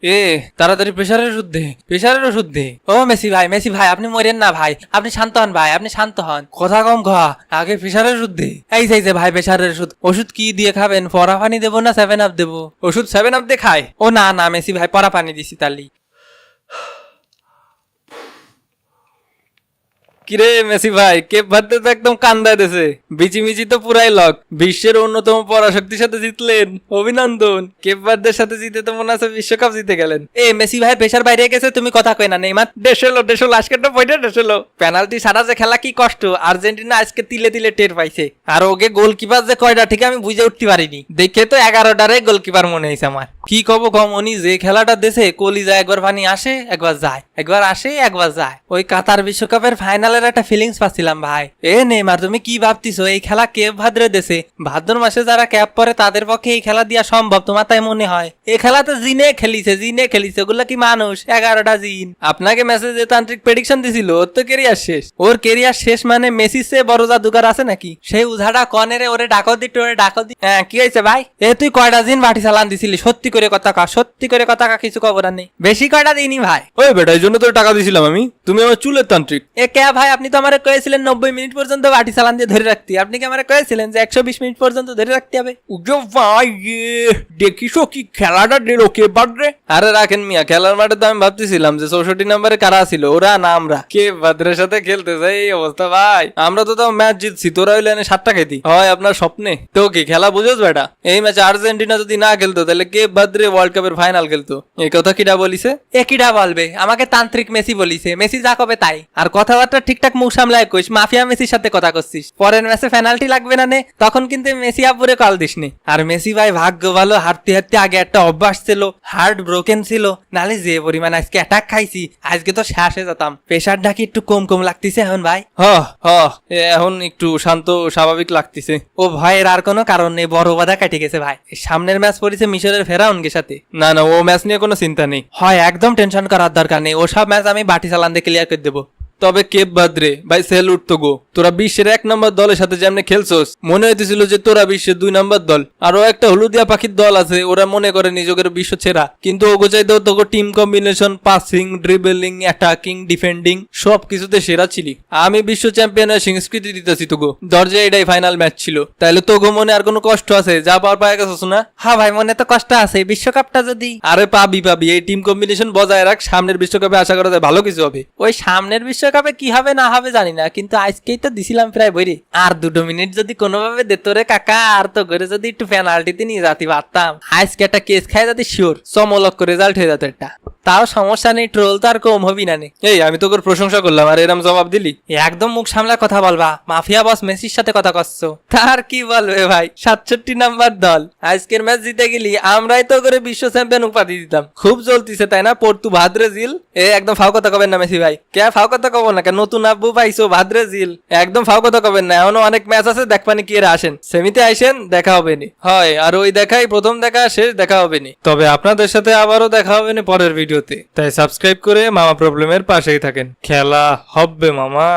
এ তাড়াতাড়ি প্রেসারের ওষুধ দে, প্রেসারের ওষুধ দে। ও মেসি ভাই আপনি মরেন না ভাই, আপনি শান্ত হন ভাই, আপনি শান্ত হন, কথা কম খা, আগে প্রেসারের ওষুধ দে। এই যে ভাই প্রেসারের ওষুধ। ওষুধ কি দিয়ে খাবেন? পরা পানি দেবো না 7 আপ দেবো? ওষুধ 7 আপ দিয়ে খায়? ও না মেসি ভাই, পরা পানি দিছি তালি। কিরে মেসি ভাই, কেপ ভার্দে তো একদম কান্দায় দিয়েছে, বিচিমিচি তো পুরাই লক, বিশ্বের অন্যতম পরাশক্তির সাথে জিতলেন, অভিনন্দন। কেপ ভার্দের সাথে জিতে তো মনে আছে বিশ্বকাপ জিতে গেলেন। এ মেসি ভাই প্রেসার বাইরে গেছে, তুমি কথা কই না। নেইমার দেশেলো আজকেরটা পয়টা দেশেলো। পেনাল্টি সারা যে খেলা কি কষ্ট, আর্জেন্টিনা আজকে তিলে তিলে টের পাইছে। আর ওকে গোলকিপার যে কয়টা ঠিক আমি বুঝে উঠতে পারিনি, দেখে তো 11টারে গোলকিপার মনে হয়েছে আমার। কি কব কম, উনি যে খেলাটা দেশে কলিজা একবার পানি আসে একবার যায়, একবার আসে একবার যায়। ওই কাতার বিশ্বকাপের ফাইনালের একটা ফিলিংস পাচ্ছিলাম ভাই। এ নেইমার তুমি কি ভাবতিছো, এই খেলা কেপ ভাদ্রে দেশে ভাদ্র মাসে যারা ক্যাপ পরে তাদের পক্ষে এই খেলা দেওয়া সম্ভব? তোমার তাই মনে হয়? এই খেলা তো জিনে খেলিছে, ওগুলা কি মানুষ? 11টা জিন। আপনাকে মেসেজে তান্ত্রিক প্রেডিকশন দিছিল, ওর তো কেরিয়ার শেষ। ওর কেরিয়ার শেষ মানে মেসির চেয়ে বড় জাদুকার আছে নাকি? সেই উঝাটা কনেরে ওরে ডাকো দি। হ্যাঁ কি হয়েছে ভাই? এ তুই কয়টা দিন বাটি চালান দিছিলি? সত্যি করে কথা কা, সত্যি করে কথা কা, কিছু খবর নেই। বেশি কয়টা দিনই ভাই? ওই বেটা, এই জন্য তোর টাকা দিছিলাম আমি, তুমি আমার চুলের তান্ত্রিক। এ কে ভাই, আপনি তো আমারে কয়েছিলেন 90 মিনিট পর্যন্ত বাটি চালান দিয়ে ধরে রাখতে। আপনি কি আমারে কয়েছিলেন যে 120 মিনিট পর্যন্ত ধরে রাখতে হবে? উজো ভাই দেখিস কি খেলাটা দিল কে বাদরে। আরে রাখেন মিয়া, খেলার মাঠে তো আমি ভাবতেছিলাম যে 64 নম্বরে কারা ছিল, ওরা না আমরা। কে ভাদ্রের সাথে খেলতে যাই এই অবস্থা ভাই। আমরা তো তাও ম্যাচ জিতছি, তোরা হইলে 7টা খেতি হয় আপনার স্বপ্নে। তো কি খেলা বুঝোস বেটা? এই ম্যাচে আর্জেন্টিনা যদি না খেলতো তাহলে কে ভাদ্রে ওয়ার্ল্ড কাপের ফাইনাল খেলতো। এই কথা কিডা বলিছে? এ কিডা বলবে? আমাকে তান্ত্রিক মেসি বলিছে। মেসি যা কবে তাই। আর কথাবার্তা ঠিকঠাক মুখ সামলায় কইস, মাফিয়া মেসির সাথে কথা করছিস। পরের ম্যাচে পেনাল্টি লাগবে না নে, তখন কিন্তু মেসি আপুরে কল দিস নে। আর মেসি ভাই ভাগ্য ভালো, হাঁটতে হাঁটতে আগে একটা অভ্যাস ছিল, হার্ট ব্রোকেন ছিল, নালে যে পরিমাণ আজকে অ্যাটাক খাইছি, আজকে তো শেষে যেতাম। প্রেশারটা কি একটু কম লাগতেছে এখন ভাই? এখন একটু শান্ত স্বাভাবিক লাগতেছে। ও ভয়ের আর কোনো কারণ নেই, বড় বাধা কেটে গেছে ভাই। সামনের ম্যাচ পড়েছে মিশরের ফেরাউনকে সাথে। না ও ম্যাচ নিয়ে কোনো চিন্তা নেই, হয় একদম টেনশন করার দরকার নেই। ওসব ম্যাচ আমি বাটি চালান দিয়ে ক্লিয়ার করে দেবো। তবে কেপ ভাদ্রে ভাই সেলুট তো গো, তোরা বিশ্বের 1 নম্বর দলের সাথে যেমনি খেলছোস, মনে হইতেছিল যে তোরা বিশ্বের 2 নম্বর দল। আরো একটা হলুদিয়া পাখির দল আছে, ওরা মনে করে নিজেদের বিশ্ব সেরা, কিন্তু ওগো চাইতেও তোকে team combination, passing, dribbling, attacking, defending সব কিছুতে সেরা ছিলি। আমি বিশ্ব চ্যাম্পিয়নের স্বীকৃতি দিতেছি তোগো, দরজা এটাই ফাইনাল ম্যাচ ছিল। তাইলে তোগো মনে আর কোনো কষ্ট আছে? যা পাওয়ার পায়ে গেছিস না? হ্যাঁ ভাই, মনে তো কষ্ট আছে। বিশ্বকাপটা যদি আরে পাবি, এই টিম কম্বিনেশন বজায় রাখ, সামনের বিশ্বকাপে আশা করা যায় ভালো কিছু হবে। ওই সামনের বিশ্বকাপে কি হবে না হবে জানি না, কিন্তু আজকেই তো দিছিলাম প্রায় বইরে। আর 2 মিনিট যদি কোনোভাবে দিত রে কাকা, আর তো করে যদি একটু পেনাল্টিতে নিয়ে যেতে পারতাম, আজকে একটা কেস খাই যাতে শিওর চমলক্ষ রেজাল্ট হয়ে যেত একটা। তাও সমস্যা নেই, ট্রোল তো আর কম হবি না। এই আমি তোকে প্রশংসা করলাম আর এরম জবাব দিলি? একদম মুখ সামলা কথা বলবা, মাফিয়া বস মেসির সাথে কথা করছো। তার কি বলবে ভাই, 67 নাম্বার দল। আজকের ম্যাচ জিতে গেলি আমরাই তো করে বিশ্ব চ্যাম্পিয়ন উপাধি দিতাম। খুব জ্বলতিছে তাই না পর্তু ভাদ্রেজিল? একদম ফাও কথা কবেন না মেসি ভাই। কে ফাও কথা কব না, নতুন আব্বু পাইছো ভাদ্রেজিল, একদম ফাও কথা কবেন না। এখনো অনেক ম্যাচ আছে, দেখবানি কি এরা আসেন, সেমিতে আইসেন, দেখা হবে নি হয়। আর ওই দেখাই প্রথম দেখা, শেষ দেখা হবে নি। তবে আপনাদের সাথে আবারও দেখা হবে না পরের ভিডিওতে, তাই সাবস্ক্রাইব করে মামা প্রবলেমের পাশেই থাকেন। খেলা হবে মামা।